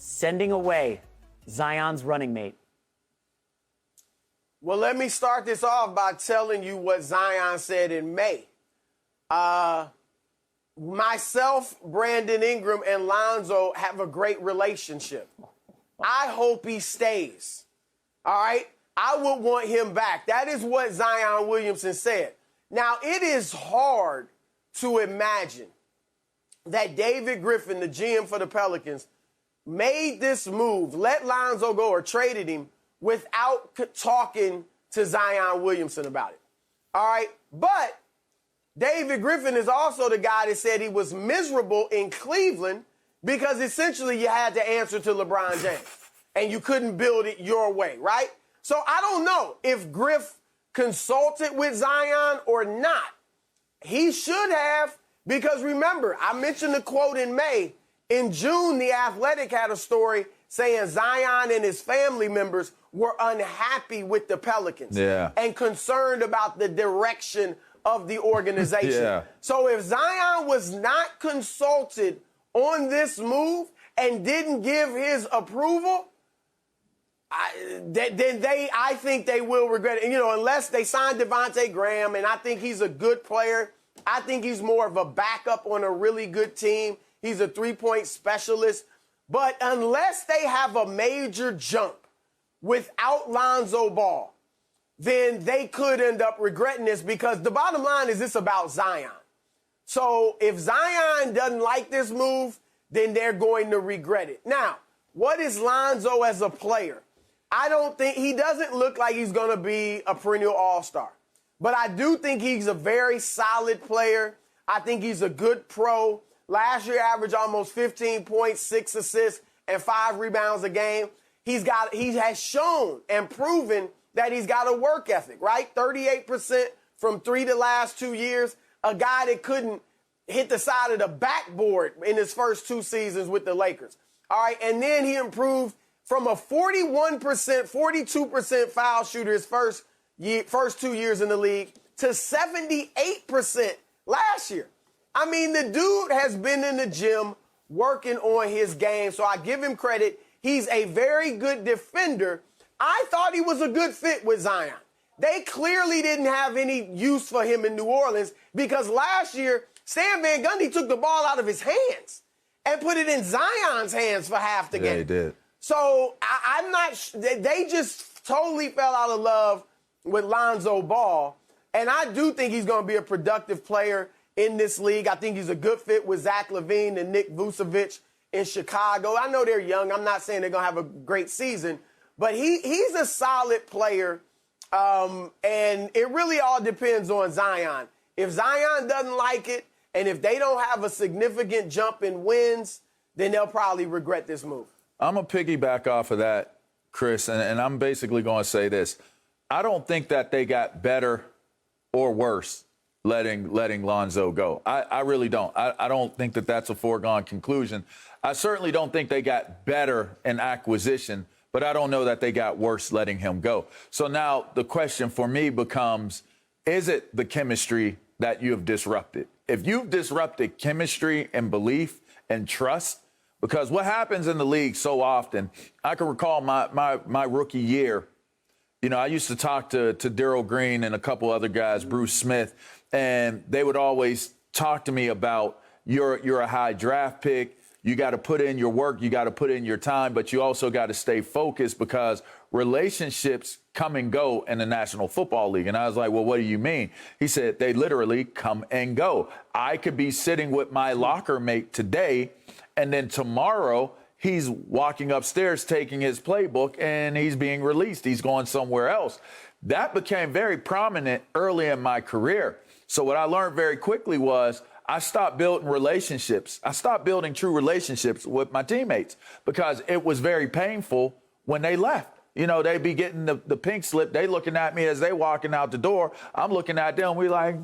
sending away Zion's running mate? Well, let me start this off by telling you what Zion said in May. Myself, Brandon Ingram, and Lonzo have a great relationship. I hope he stays. All right? I would want him back. That is what Zion Williamson said. Now, it is hard to imagine that David Griffin, the GM for the Pelicans, made this move, let Lonzo go or traded him without talking to Zion Williamson about it. All right? But David Griffin is also the guy that said he was miserable in Cleveland because essentially you had to answer to LeBron James and you couldn't build it your way, right? So I don't know if Griff consulted with Zion or not. He should have, because remember, I mentioned the quote in May. In June, The Athletic had a story saying Zion and his family members were unhappy with the Pelicans and concerned about the direction of the organization. So if Zion was not consulted on this move and didn't give his approval, I think they will regret it. You know, unless they signed DeVonte Graham, and I think he's a good player. I think he's more of a backup on a really good team. He's a three-point specialist. But unless they have a major jump without Lonzo Ball, then they could end up regretting this, because the bottom line is this about Zion. So if Zion doesn't like this move, then they're going to regret it. Now, what is Lonzo as a player? I don't think, he doesn't look like he's going to be a perennial all-star. But I do think he's a very solid player. I think he's a good pro. Last year averaged almost 15 points, 6 assists, and 5 rebounds a game. He has shown and proven that he's got a work ethic, right? 38% from 3 the last 2 years. A guy that couldn't hit the side of the backboard in his first 2 seasons with the Lakers. All right, and then he improved from a 41%, 42% foul shooter his first 2 years in the league to 78% last year. I mean, the dude has been in the gym working on his game, so I give him credit. He's a very good defender. I thought he was a good fit with Zion. They clearly didn't have any use for him in New Orleans, because last year, Stan Van Gundy took the ball out of his hands and put it in Zion's hands for half the game. Yeah, he did. So I'm not – they just totally fell out of love with Lonzo Ball, and I do think he's going to be a productive player in this league. I think he's a good fit with Zach LaVine and Nick Vucevic in Chicago. I know they're young. I'm not saying they're going to have a great season, but he's a solid player, and it really all depends on Zion. If Zion doesn't like it, and if they don't have a significant jump in wins, then they'll probably regret this move. I'm going to piggyback off of that, Chris, and I'm basically going to say this. I don't think that they got better or worse letting Lonzo go. I really don't. I don't think that that's a foregone conclusion. I certainly don't think they got better in acquisition, but I don't know that they got worse letting him go. So now the question for me becomes, is it the chemistry that you have disrupted? If you've disrupted chemistry and belief and trust, because what happens in the league so often, I can recall my rookie year, you know, I used to talk to Darryl Green and a couple other guys, Bruce Smith, and they would always talk to me about you're a high draft pick. You got to put in your work. You got to put in your time, but you also got to stay focused, because relationships come and go in the National Football League. And I was like, well, what do you mean? He said, they literally come and go. I could be sitting with my locker mate today, and then tomorrow he's walking upstairs taking his playbook and he's being released. He's going somewhere else. That became very prominent early in my career. So what I learned very quickly was I stopped building relationships. I stopped building true relationships with my teammates, because it was very painful when they left. You know, they'd be getting the pink slip. They looking at me as they walking out the door. I'm looking at them. We like,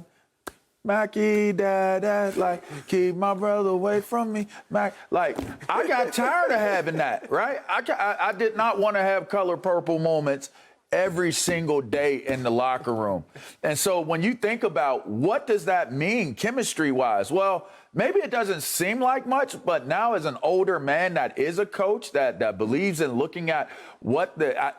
Mackie, dad, like, keep my brother away from me. Mac, like, I got tired of having that, right? I did not want to have color purple moments every single day in the locker room. And so when you think about what does that mean chemistry-wise, well, maybe it doesn't seem like much, but now as an older man that is a coach that believes in looking at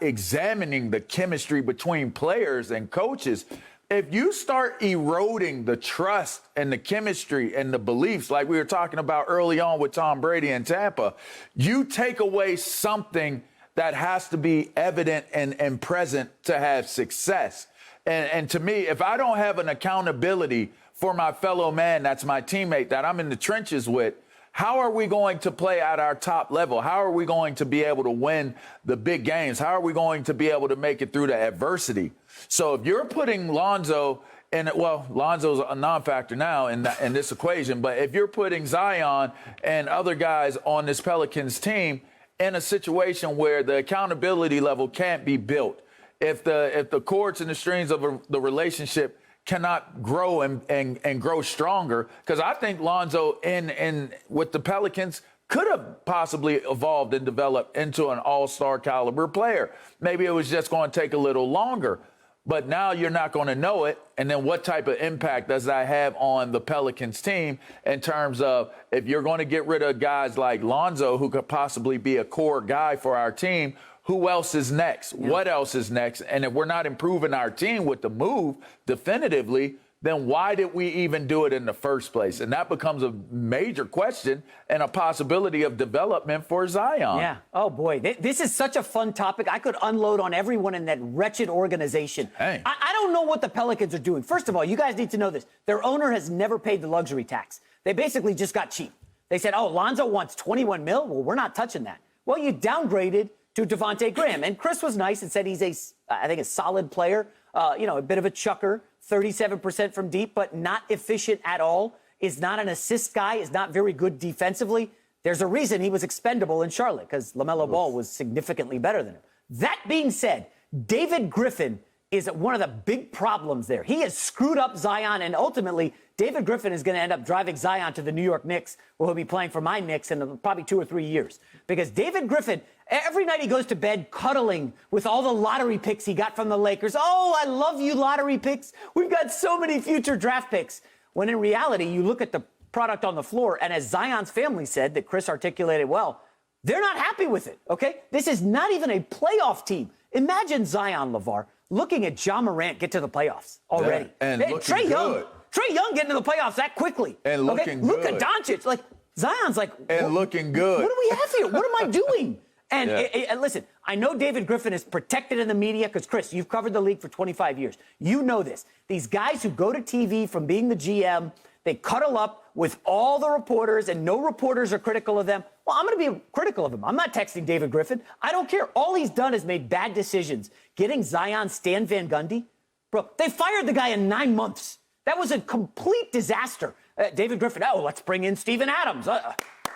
examining the chemistry between players and coaches, if you start eroding the trust and the chemistry and the beliefs, like we were talking about early on with Tom Brady in Tampa, you take away something that has to be evident and present to have success. And to me, if I don't have an accountability for my fellow man, that's my teammate that I'm in the trenches with, how are we going to play at our top level? How are we going to be able to win the big games? How are we going to be able to make it through the adversity? So if you're putting Lonzo in, well, Lonzo's a non-factor now in this equation, but if you're putting Zion and other guys on this Pelicans team in a situation where the accountability level can't be built, if the cords and the strings of the relationship cannot grow and grow stronger, because I think Lonzo in with the Pelicans could have possibly evolved and developed into an all-star caliber player. Maybe it was just going to take a little longer, but now you're not going to know it. And then what type of impact does that have on the Pelicans team in terms of if you're going to get rid of guys like Lonzo, who could possibly be a core guy for our team, who else is next? Yeah. What else is next? And if we're not improving our team with the move definitively, then why did we even do it in the first place? And that becomes a major question and a possibility of development for Zion. Yeah. Oh, boy. This is such a fun topic. I could unload on everyone in that wretched organization. Hey. I don't know what the Pelicans are doing. First of all, you guys need to know this. Their owner has never paid the luxury tax. They basically just got cheap. They said, oh, Lonzo wants $21 million. Well, we're not touching that. Well, you downgraded to DeVonte Graham. And Chris was nice and said he's a solid player, a bit of a chucker, 37% from deep, but not efficient at all, is not an assist guy, is not very good defensively. There's a reason he was expendable in Charlotte, because LaMelo Ball was significantly better than him. That being said, David Griffin is one of the big problems there. He has screwed up Zion, and ultimately, David Griffin is going to end up driving Zion to the New York Knicks, where he'll be playing for my Knicks in probably 2 or 3 years. Because David Griffin, every night he goes to bed cuddling with all the lottery picks he got from the Lakers. Oh, I love you, lottery picks. We've got so many future draft picks. When in reality, you look at the product on the floor, and as Zion's family said, that Chris articulated well, they're not happy with it, okay? This is not even a playoff team. Imagine Zion, LeVar, looking at Ja Morant get to the playoffs already. Yeah, and looking good. Trey Young getting to the playoffs that quickly. And looking good. Luka Doncic, like, Zion's like... And looking good. What do we have here? What am I doing? And listen, I know David Griffin is protected in the media because, Chris, you've covered the league for 25 years. You know this. These guys who go to TV from being the GM, they cuddle up with all the reporters, and no reporters are critical of them. Well, I'm going to be critical of him. I'm not texting David Griffin. I don't care. All he's done is made bad decisions. Getting Zion Stan Van Gundy. Bro, they fired the guy in 9 months. That was a complete disaster. David Griffin, let's bring in Steven Adams.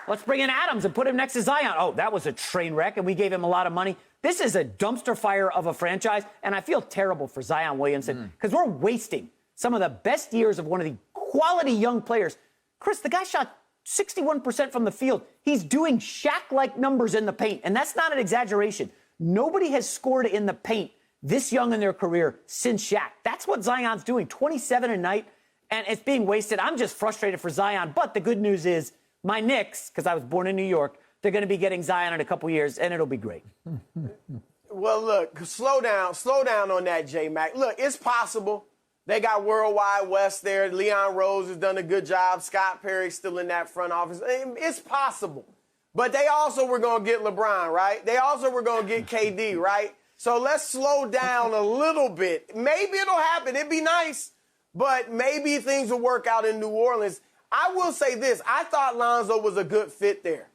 Let's bring in Adams and put him next to Zion. Oh, that was a train wreck, and we gave him a lot of money. This is a dumpster fire of a franchise, and I feel terrible for Zion Williamson because we're wasting some of the best years of one of the quality young players. Chris, the guy shot 61% from the field. He's doing Shaq-like numbers in the paint, and that's not an exaggeration. Nobody has scored in the paint this young in their career since Shaq. That's what Zion's doing, 27 a night, and it's being wasted. I'm just frustrated for Zion, but the good news is my Knicks, because I was born in New York, they're going to be getting Zion in a couple years, and it'll be great. Well, look, slow down on that, J-Mac. Look, it's possible. They got Worldwide West there. Leon Rose has done a good job. Scott Perry's still in that front office. It's possible. But they also were going to get LeBron, right? They also were going to get KD, right? So let's slow down a little bit. Maybe it'll happen. It'd be nice. But maybe things will work out in New Orleans. I will say this. I thought Lonzo was a good fit there.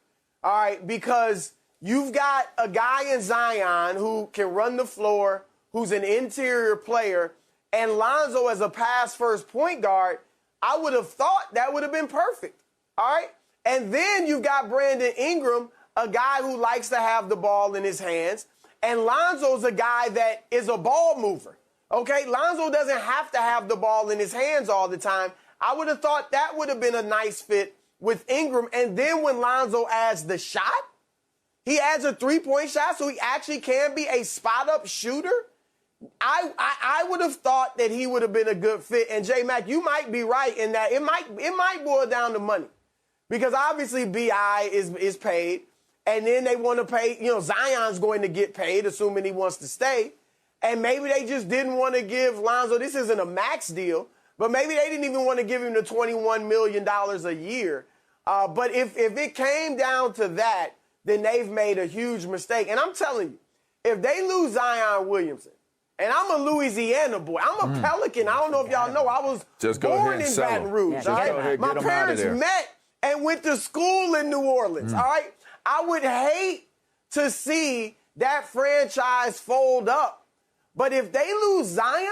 All right, because you've got a guy in Zion who can run the floor, who's an interior player, and Lonzo as a pass-first point guard, I would have thought that would have been perfect. All right? And then you've got Brandon Ingram, a guy who likes to have the ball in his hands, and Lonzo's a guy that is a ball mover. Okay? Lonzo doesn't have to have the ball in his hands all the time. I would have thought that would have been a nice fit with Ingram. And then when Lonzo adds the shot, he adds a three-point shot, so he actually can be a spot-up shooter. I would have thought that he would have been a good fit. And J-Mac, you might be right in that it might boil down to money. Because obviously B.I. is paid. And then they want to pay, Zion's going to get paid, assuming he wants to stay. And maybe they just didn't want to give Lonzo, this isn't a max deal, but maybe they didn't even want to give him the $21 million a year. But if it came down to that, then they've made a huge mistake. And I'm telling you, if they lose Zion Williamson, and I'm a Louisiana boy, I'm a Pelican. I don't know if y'all know, I was born in Baton Rouge. All right? My parents met and went to school in New Orleans. All right? I would hate to see that franchise fold up. But if they lose Zion,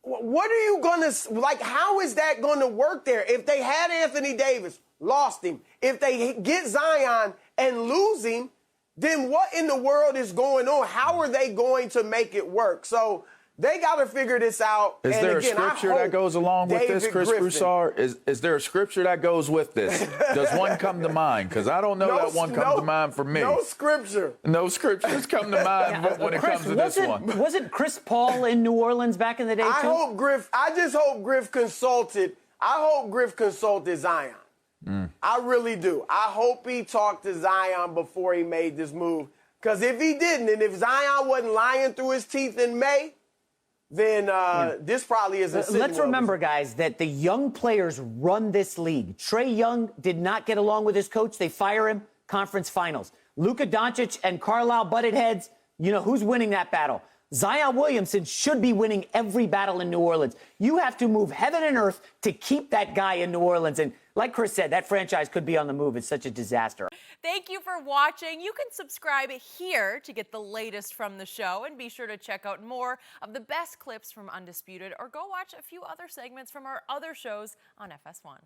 what are you going to, like, how is that going to work there? If they had Anthony Davis, lost him. If they get Zion and lose him, then what in the world is going on? How are they going to make it work? So they got to figure this out. Is there a scripture that goes along with this, Chris Broussard? Is there a scripture that goes with this? Does one come to mind? Because I don't know that one comes to mind for me. No scripture. No scriptures come to mind when it comes to this one. Wasn't Chris Paul in New Orleans back in the day, too? I just hope Griff consulted. I hope Griff consulted Zion. I really do. I hope he talked to Zion before he made this move. Because if he didn't, and if Zion wasn't lying through his teeth in May, then this probably isn't. Let's remember, guys, that the young players run this league. Trae Young did not get along with his coach. They fire him. Conference finals. Luka Doncic and Carlisle butted heads. You know, who's winning that battle? Zion Williamson should be winning every battle in New Orleans. You have to move heaven and earth to keep that guy in New Orleans. And like Chris said, that franchise could be on the move. It's such a disaster. Thank you for watching. You can subscribe here to get the latest from the show, and be sure to check out more of the best clips from Undisputed, or go watch a few other segments from our other shows on FS1.